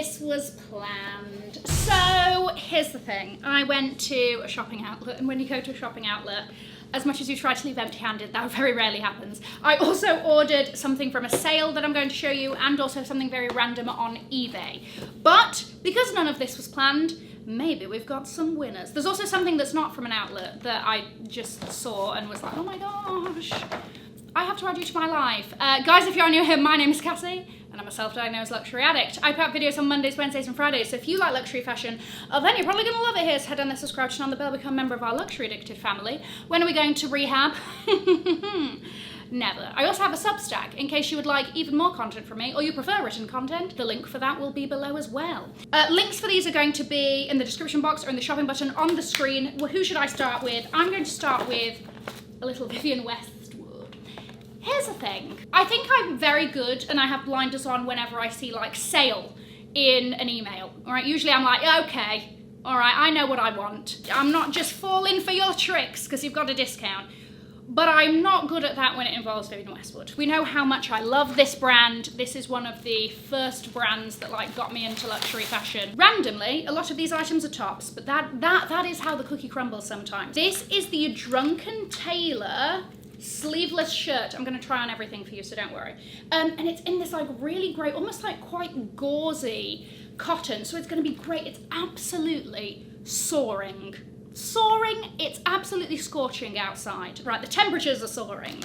this was planned. So here's the thing. I went to a shopping outlet, and when you go to a shopping outlet, as much as you try to leave empty-handed, that very rarely happens. I also ordered something from a sale that I'm going to show you, and also something very random on eBay. But because none of this was planned, maybe we've got some winners. There's also something that's not from an outlet that I just saw and was like, oh my gosh, I have to add you to my life. Guys, if you're new here, my name is Cassie, and I'm a self-diagnosed luxury addict. I put out videos on Mondays, Wednesdays, and Fridays, so if you like luxury fashion, then you're probably gonna love it here. So head down there, subscribe, turn on the bell, become a member of our luxury addicted family. When are we going to rehab? Never. I also have a Substack, in case you would like even more content from me, or you prefer written content. The link for that will be below as well. Links for these are going to be in the description box or in the shopping button on the screen. Well, who should I start with? I'm going to start with a little Vivienne Westwood. Here's the thing. I think I'm very good, and I have blinders on whenever I see like sale in an email. All right, usually I'm like, okay, all right, I know what I want. I'm not just falling for your tricks because you've got a discount. But I'm not good at that when it involves Vivienne Westwood. We know how much I love this brand. This is one of the first brands that like got me into luxury fashion. Randomly, a lot of these items are tops, but that is how the cookie crumbles sometimes. This is the Drunken Tailor sleeveless shirt. I'm gonna try on everything for you, so don't worry. And it's in this like really great, almost like quite gauzy cotton, so it's gonna be great. It's absolutely soaring. Soaring, it's absolutely scorching outside. Right, the temperatures are soaring.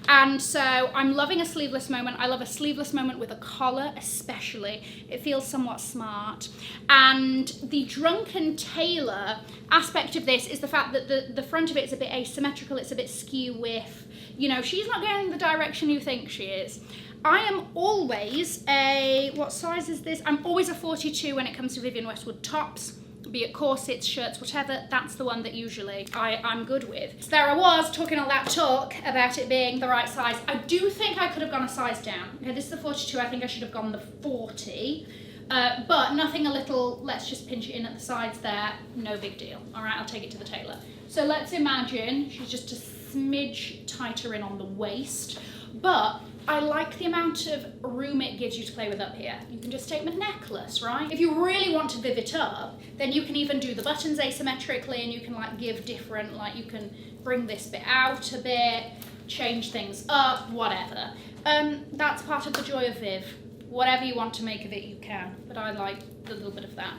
And so I'm loving a sleeveless moment. I love a sleeveless moment with a collar, especially. It feels somewhat smart. And the Drunken Tailor aspect of this is the fact that the front of it is a bit asymmetrical. It's a bit skew with, you know, she's not going the direction you think she is. I am always a, what size is this? I'm always a 42 when it comes to Vivienne Westwood tops. Be it corsets, shirts, whatever, that's the one that usually I'm good with. So there I was talking all that talk about it being the right size. I do think I could have gone a size down. Okay, this is the 42, I think I should have gone the 40. But nothing a little, let's just pinch it in at the sides there, no big deal. All right, I'll take it to the tailor. So let's imagine she's just a smidge tighter in on the waist, but I like the amount of room it gives you to play with up here. You can just take my necklace, right? If you really want to viv it up, then you can even do the buttons asymmetrically, and you can like give different, like you can bring this bit out a bit, change things up, whatever. That's part of the joy of Viv. Whatever you want to make of it, you can, but I like the little bit of that.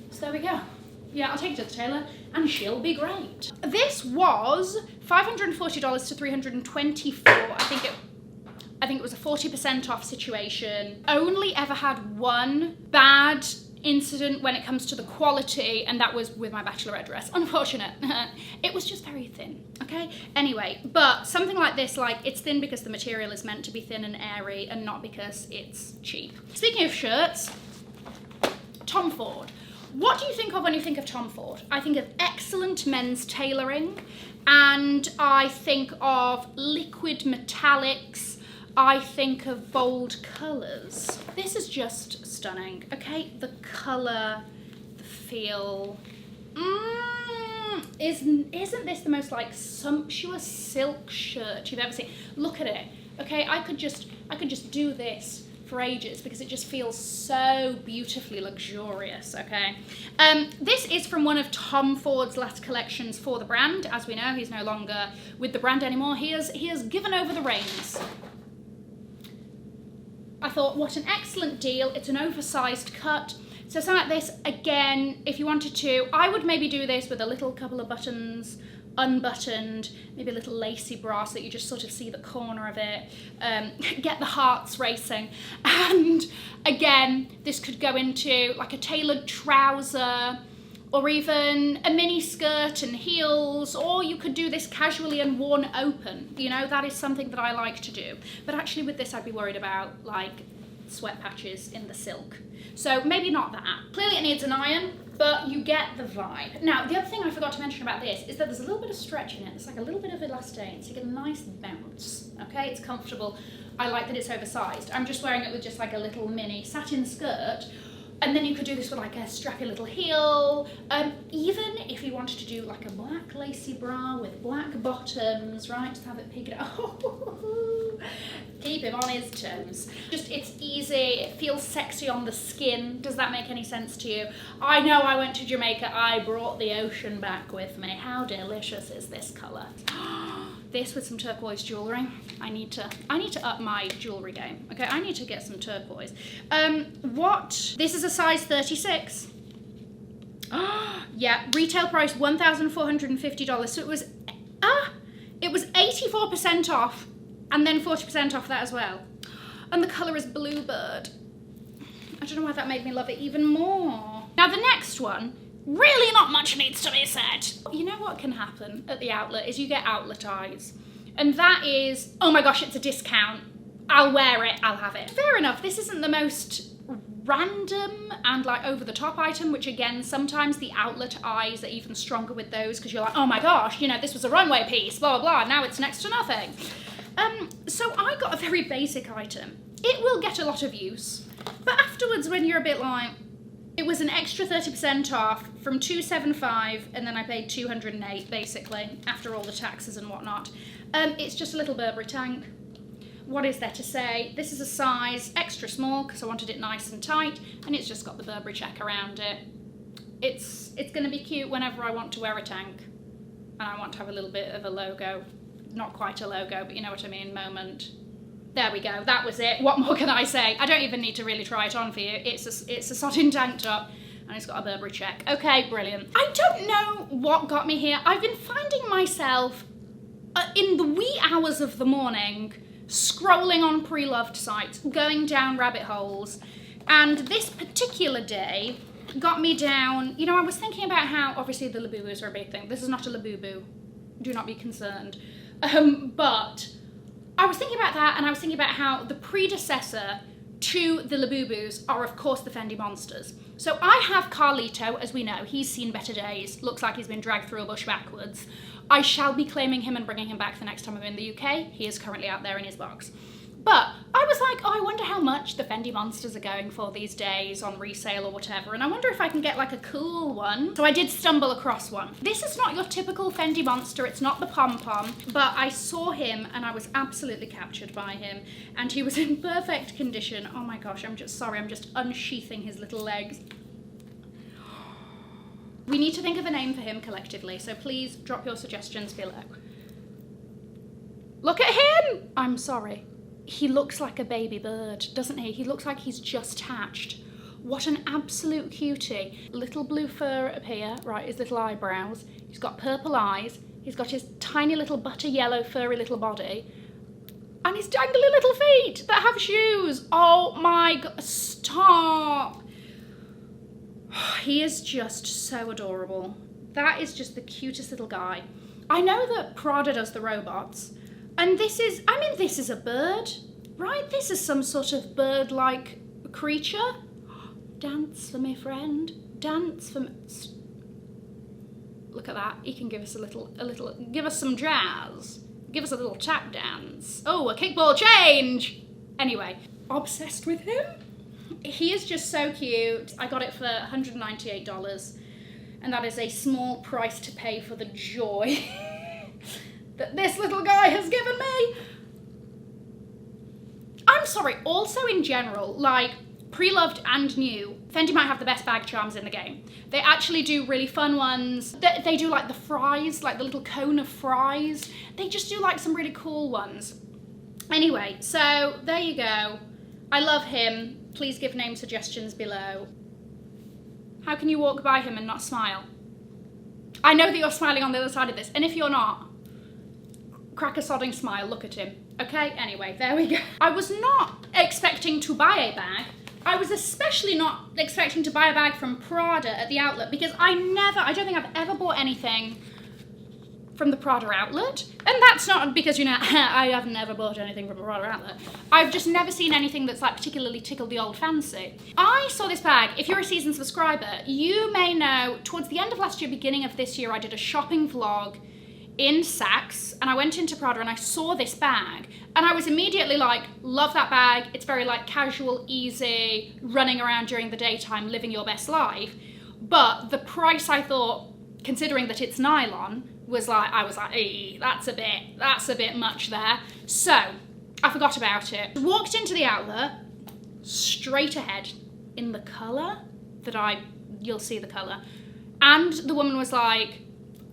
So there we go. Yeah, I'll take it to the tailor, and she'll be great. This was $540 to $324. I think it was a 40% off situation. Only ever had one bad incident when it comes to the quality, and that was with my bachelorette dress. Unfortunate. It was just very thin, okay? Anyway, but something like this, like it's thin because the material is meant to be thin and airy, and not because it's cheap. Speaking of shirts, Tom Ford. What do you think of when you think of Tom Ford? I think of excellent men's tailoring, and I think of liquid metallics. I think of bold colours. This is just stunning, okay? The colour, the feel. Isn't this the most like sumptuous silk shirt you've ever seen? Look at it, okay? I could just do this for ages because it just feels so beautifully luxurious, okay? This is from one of Tom Ford's last collections for the brand. As we know, he's no longer with the brand anymore. He has given over the reins. I thought, what an excellent deal. It's an oversized cut. So something like this, again, if you wanted to, I would maybe do this with a little couple of buttons, unbuttoned, maybe a little lacy bra so that you just sort of see the corner of it, get the hearts racing. And again, this could go into like a tailored trouser, or even a mini skirt and heels, or you could do this casually and worn open. You know, that is something that I like to do. But actually with this, I'd be worried about like sweat patches in the silk. So maybe not that. Clearly it needs an iron, but you get the vibe. Now, the other thing I forgot to mention about this is that there's a little bit of stretch in it. There's like a little bit of elastane, so you get a nice bounce, okay? It's comfortable. I like that it's oversized. I'm just wearing it with just like a little mini satin skirt, And then you could do this with like a strappy little heel. Even if you wanted to do like a black lacy bra with black bottoms, right? Just have it peek it out. Keep him on his toes. Just, it's easy, it feels sexy on the skin. Does that make any sense to you? I know I went to Jamaica, I brought the ocean back with me. How delicious is this colour? This with some turquoise jewellery. I need to up my jewellery game. Okay, I need to get some turquoise. This is a size 36. Yeah, retail price $1,450. So it was 84% off and then 40% off that as well. And the colour is Bluebird. I don't know why that made me love it even more. Now the next one, really not much needs to be said. You know what can happen at the outlet is you get outlet eyes. And that is, oh my gosh, it's a discount. I'll wear it, I'll have it. Fair enough, this isn't the most random and like over the top item, which again, sometimes the outlet eyes are even stronger with those because you're like, oh my gosh, you know, this was a runway piece, blah, blah, blah, now it's next to nothing. So I got a very basic item. It will get a lot of use, but afterwards when you're a bit like, it was an extra 30% off from $275 and then I paid $208 basically after all the taxes and whatnot. It's just a little Burberry Tank. What is there to say? This is a size extra small because I wanted it nice and tight, and it's just got the Burberry check around it. It's going to be cute whenever I want to wear a tank and I want to have a little bit of a logo. Not quite a logo, but you know what I mean, moment. There we go, that was it. What more can I say? I don't even need to really try it on for you. It's a satin tank top and it's got a Burberry check. Okay, brilliant. I don't know what got me here. I've been finding myself in the wee hours of the morning scrolling on pre-loved sites, going down rabbit holes, and this particular day got me down, you know, I was thinking about how obviously the Labubus are a big thing. This is not a Labubu, do not be concerned. But I was thinking about that, and I was thinking about how the predecessor to the Labubus are of course the Fendi Monsters. So I have Carlito, as we know, he's seen better days, looks like he's been dragged through a bush backwards. I shall be claiming him and bringing him back the next time I'm in the UK. He is currently out there in his box. But I was like, oh, I wonder how much the Fendi Monsters are going for these days on resale or whatever, and I wonder if I can get like a cool one. So I did stumble across one. This is not your typical Fendi Monster, it's not the pom-pom, but I saw him and I was absolutely captured by him, and he was in perfect condition. Oh my gosh, I'm just unsheathing his little legs. We need to think of a name for him collectively, so please drop your suggestions below. Look at him! I'm sorry. He looks like a baby bird, doesn't he? He looks like he's just hatched. What an absolute cutie. Little blue fur up here, right, his little eyebrows. He's got purple eyes. He's got his tiny little butter yellow furry little body. And his dangly little feet that have shoes. Oh my God, stop. He is just so adorable. That is just the cutest little guy. I know that Prada does the robots, and this is a bird, right? This is some sort of bird-like creature. Dance for me, friend. Dance for me. Look at that. He can give us give us some jazz. Give us a little tap dance. Oh, a kickball change. Anyway, obsessed with him. He is just so cute. I got it for $198, and that is a small price to pay for the joy that this little guy has given me. I'm sorry, also in general, like pre-loved and new, Fendi might have the best bag charms in the game. They actually do really fun ones. They do like the fries, like the little cone of fries. They just do like some really cool ones. Anyway, so there you go. I love him. Please give name suggestions below. How can you walk by him and not smile? I know that you're smiling on the other side of this, and if you're not, crack a sodding smile, look at him. Okay, anyway, there we go. I was not expecting to buy a bag. I was especially not expecting to buy a bag from Prada at the outlet, because I don't think I've ever bought anything from the Prada outlet. And that's not because, you know, I have never bought anything from a Prada outlet. I've just never seen anything that's like particularly tickled the old fancy. I saw this bag. If you're a seasoned subscriber, you may know towards the end of last year, beginning of this year, I did a shopping vlog in Saks, and I went into Prada and I saw this bag, and I was immediately like, love that bag. It's very like casual, easy, running around during the daytime, living your best life. But the price, I thought, considering that it's nylon, was like, I was like, hey, that's a bit much there. So I forgot about it. Walked into the outlet, straight ahead in the colour that you'll see the colour. And the woman was like,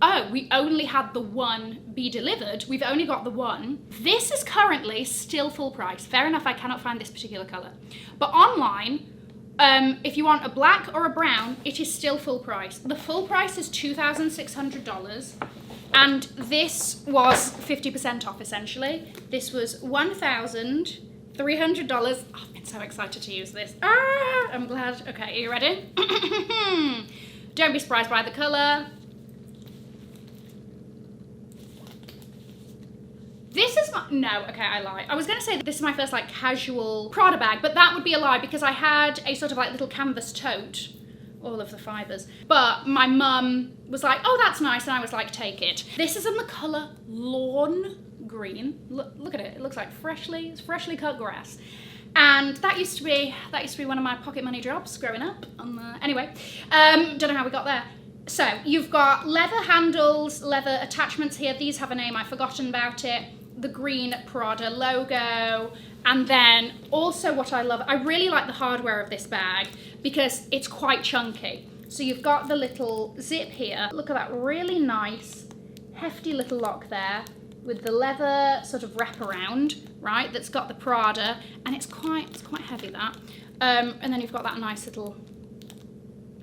oh, we only had the one be delivered. We've only got the one. This is currently still full price. Fair enough, I cannot find this particular colour. But online, if you want a black or a brown, it is still full price. The full price is $2,600. And this was 50% off, essentially. This was $1,300. Oh, I've been so excited to use this. Ah, I'm glad. Okay, are you ready? Don't be surprised by the colour. This is my, no, okay, I lie. I was gonna say that this is my first like casual Prada bag, but that would be a lie because I had a sort of like little canvas tote, all of the fibres. But my mum was like, oh, that's nice, and I was like, take it. This is in the colour lawn green. Look at it, it looks like freshly cut grass. And that used to be one of my pocket money jobs growing up. Anyway, don't know how we got there. So you've got leather handles, leather attachments here. These have a name, I've forgotten about it. The green Prada logo. And then also what I love, I really like the hardware of this bag because it's quite chunky. So you've got the little zip here. Look at that really nice, hefty little lock there with the leather sort of wraparound, right? That's got the Prada, and it's quite heavy, that. And then you've got that nice little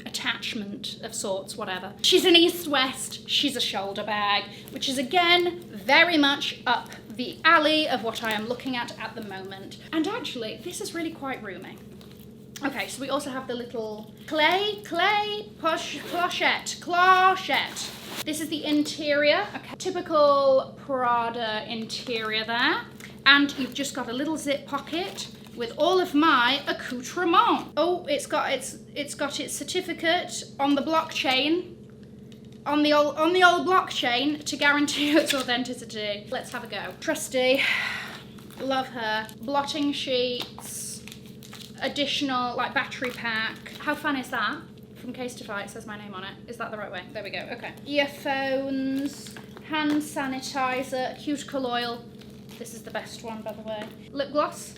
attachment of sorts, whatever. She's an east-west, she's a shoulder bag, which is again very much up the alley of what I am looking at the moment. And actually, this is really quite roomy. Okay, so we also have the little clochette. This is the interior, okay. Typical Prada interior there. And you've just got a little zip pocket with all of my accoutrements. Oh, it's got its certificate on the blockchain, on the old blockchain to guarantee its authenticity. Let's have a go. Trusty, love her. Blotting sheets, additional like battery pack. How fun is that? From Casetify, it says my name on it. Is that the right way? There we go, okay. Earphones, hand sanitizer, cuticle oil. This is the best one, by the way. Lip gloss,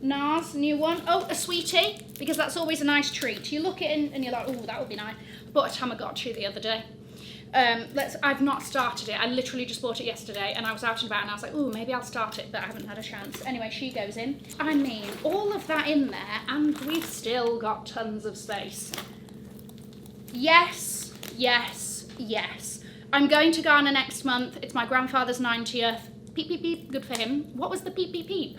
NARS, new one. Oh, a sweetie, because that's always a nice treat. You look in and you're like, oh, that would be nice. Bought a Tamagotchi the other day. I've not started it. I literally just bought it yesterday and I was out and about and I was like, oh, maybe I'll start it, but I haven't had a chance. Anyway, she goes in. I mean, all of that in there and we've still got tons of space. Yes, yes, yes. I'm going to Ghana next month. It's my grandfather's 90th. Peep, peep, peep, good for him. What was the peep, peep, peep?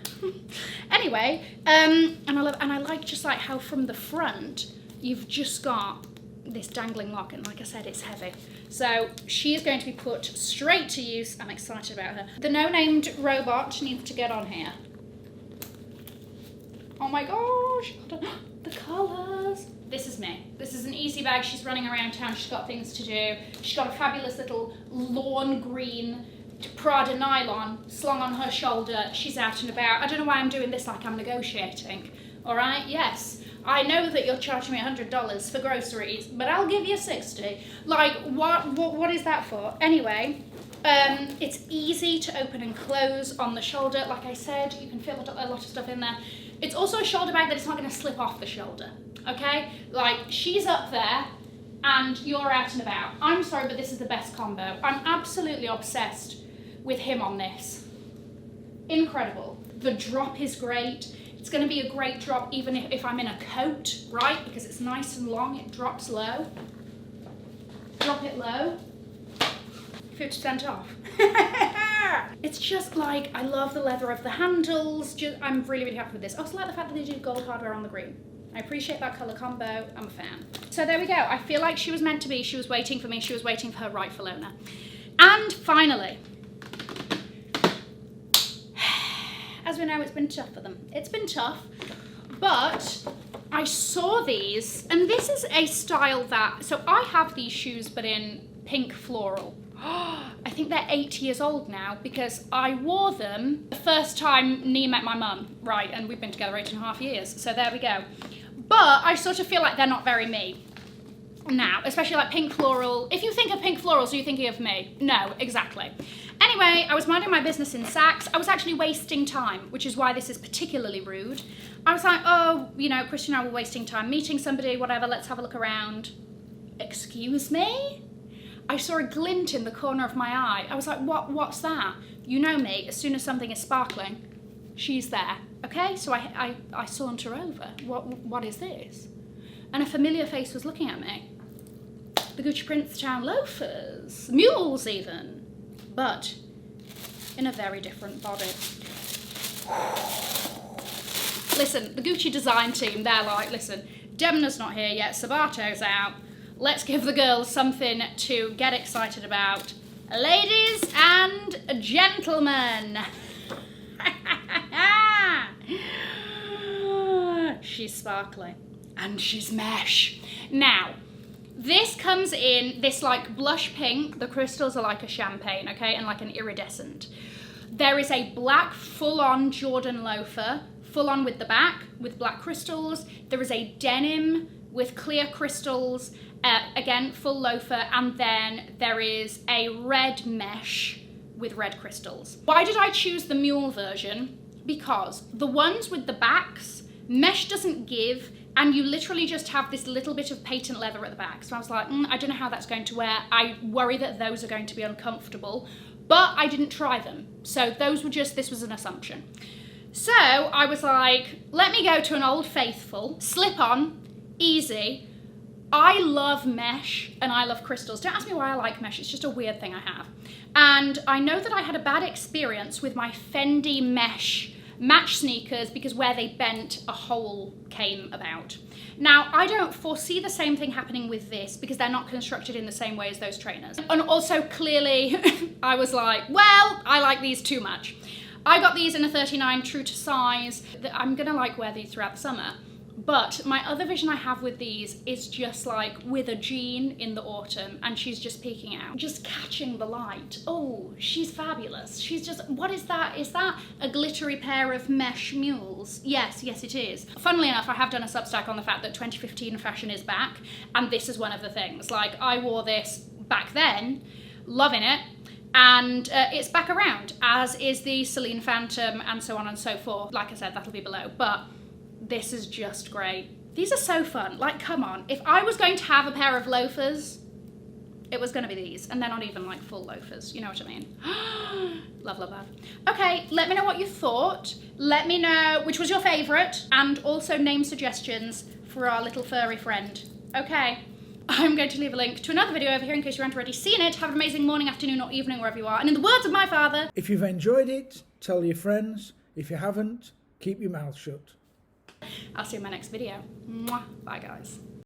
Anyway, and I like just like how from the front, you've just got this dangling lock, and like I said, it's heavy. So she is going to be put straight to use. I'm excited about her. The no-named robot needs to get on here. Oh my gosh, the colours. This is me. This is an easy bag. She's running around town. She's got things to do. She's got a fabulous little lawn green Prada nylon slung on her shoulder. She's out and about. I don't know why I'm doing this like I'm negotiating. All right, yes. I know that you're charging me $100 for groceries, but I'll give you 60. Like, what is that for? Anyway, it's easy to open and close on the shoulder. Like I said, you can fit a lot of stuff in there. It's also a shoulder bag that it's not going to slip off the shoulder. Okay, like she's up there and you're out and about. I'm sorry, but this is the best combo. I'm absolutely obsessed with him on this. Incredible. The drop is great. It's going to be a great drop even if I'm in a coat, right? Because it's nice and long, it drops low. Drop it low. 50% off. It's just like, I love the leather of the handles. I'm really, really happy with this. I also like the fact that they do gold hardware on the green. I appreciate that colour combo. I'm a fan. So there we go. I feel like she was meant to be. She was waiting for me. She was waiting for her rightful owner. And finally, as we know, it's been tough for them. It's been tough, but I saw these, and this is a style that, so I have these shoes, but in pink floral, I think they're 8 years old now because I wore them the first time Nia met my mum, right, and we've been together 8.5 years, so there we go. But I sort of feel like they're not very me now, especially like pink floral. If you think of pink florals, are you thinking of me? No, exactly. Anyway, I was minding my business in Saks. I was actually wasting time, which is why this is particularly rude. I was like, oh, you know, Christian and I were wasting time meeting somebody, whatever, let's have a look around. Excuse me? I saw a glint in the corner of my eye. I was like, what's that? You know me, as soon as something is sparkling, she's there, okay? So I saunter over. What is this? And a familiar face was looking at me. The Gucci Princetown loafers, mules even, but in a very different body. Listen, the Gucci design team, they're like, listen, Demna's not here yet, Sabato's out. Let's give the girls something to get excited about. Ladies and gentlemen. She's sparkly and she's mesh. Now, this comes in this like blush pink. The crystals are like a champagne, okay, and like an iridescent. There is a black full-on Jordan loafer, full-on with the back, with black crystals. There is a denim with clear crystals, again, full loafer, and then there is a red mesh with red crystals. Why did I choose the mule version? Because the ones with the backs, mesh doesn't give, and you literally just have this little bit of patent leather at the back. So I was like, I don't know how that's going to wear. I worry that those are going to be uncomfortable, but I didn't try them. So those were just, this was an assumption. So I was like, let me go to an Old Faithful, slip on, easy. I love mesh and I love crystals. Don't ask me why I like mesh, it's just a weird thing I have. And I know that I had a bad experience with my Fendi mesh match sneakers because where they bent, a hole came about. Now, I don't foresee the same thing happening with this because they're not constructed in the same way as those trainers. And also clearly, I was like, well, I like these too much. I got these in a 39 true to size. I'm gonna like wear these throughout the summer. But my other vision I have with these is just like with a jean in the autumn and she's just peeking out, just catching the light. Oh, she's fabulous. She's just, what is that? Is that a glittery pair of mesh mules? Yes, yes it is. Funnily enough, I have done a Substack on the fact that 2015 fashion is back, and this is one of the things. Like, I wore this back then, loving it, and it's back around, as is the Celine Phantom and so on and so forth. Like I said, that'll be below, but this is just great. These are so fun. Like, come on. If I was going to have a pair of loafers, it was going to be these. And they're not even like full loafers. You know what I mean? Love, love, love. Okay, let me know what you thought. Let me know which was your favourite. And also name suggestions for our little furry friend. Okay. I'm going to leave a link to another video over here in case you haven't already seen it. Have an amazing morning, afternoon, or evening, wherever you are. And in the words of my father, if you've enjoyed it, tell your friends. If you haven't, keep your mouth shut. I'll see you in my next video. Mwah. Bye, guys.